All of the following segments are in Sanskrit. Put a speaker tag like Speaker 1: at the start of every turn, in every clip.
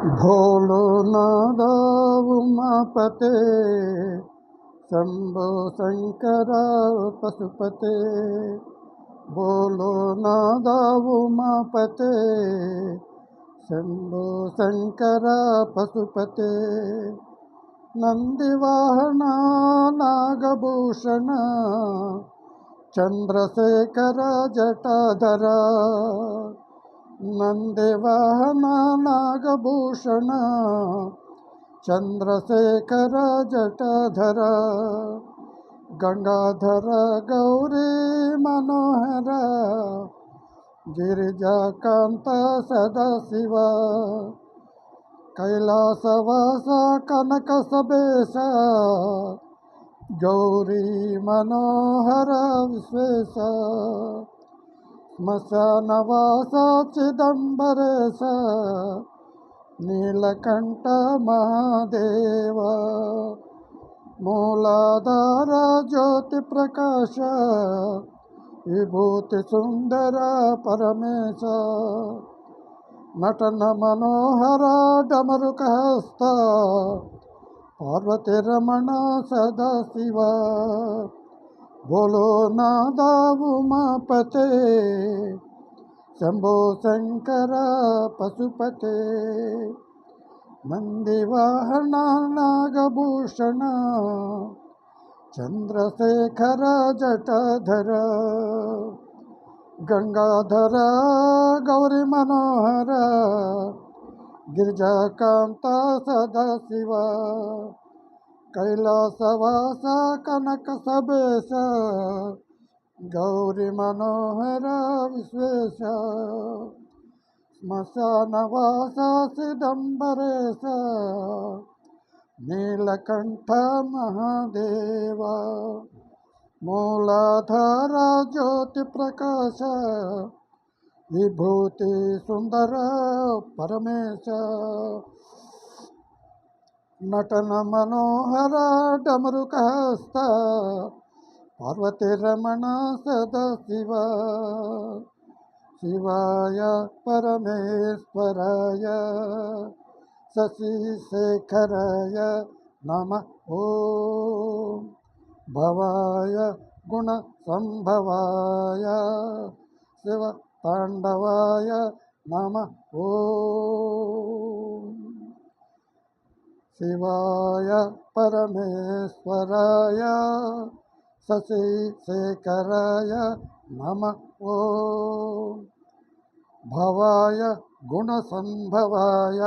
Speaker 1: भोलो नादा उमापते शंभो शंकर पशुपते। बोलो नादा उमापते शंभो शंकर पशुपते। नंदिवाहना नागभूषण चंद्रशेखर जटाधरा। नंदिवाहना नागभूषण चंद्रशेखर जटाधरा। गंगाधर गौरी मनोहर गिरिजाकांत सदाशिव। कैलासवास कनक सबेश गौरी मनोहर विश्वेश। श्मशानवास चिदंबरेश नीलकंठ महादेव। मूलाधार ज्योति प्रकाश विभूति सुंदर परमेश। नटन मनोहर डमरुकहस्त पार्वती रमण सदाशिव। बोलो नादा उमापते शंभो शंकर पशुपते। नंदिवाहना नागभूषण चंद्रशेखर जटाधर। गंगाधर गौरी मनोहर गिरिजाकांत सदाशिव। कैलासवास कनक सबेश गौरी मनोहर विश्वेश। श्मशानवास चिदंबरेश नीलकंठ महादेव। मूलाधार ज्योति प्रकाश विभूति सुंदर परमेश। नटन मनोहर डमरुकहस्त पार्वती रमण सदाशिव। शिवाय परमेश्वराय शशिशेखराय नमः ओम। भवाय गुणसंभवाय शिवतांडवाय नमः ओम। शिवाय परमेश्वराय शशिशेखराय नमः ओम। भवाय गुणसंभवाय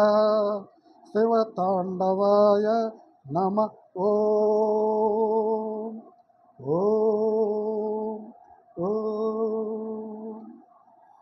Speaker 1: शिवतांडवाय नमः ओम।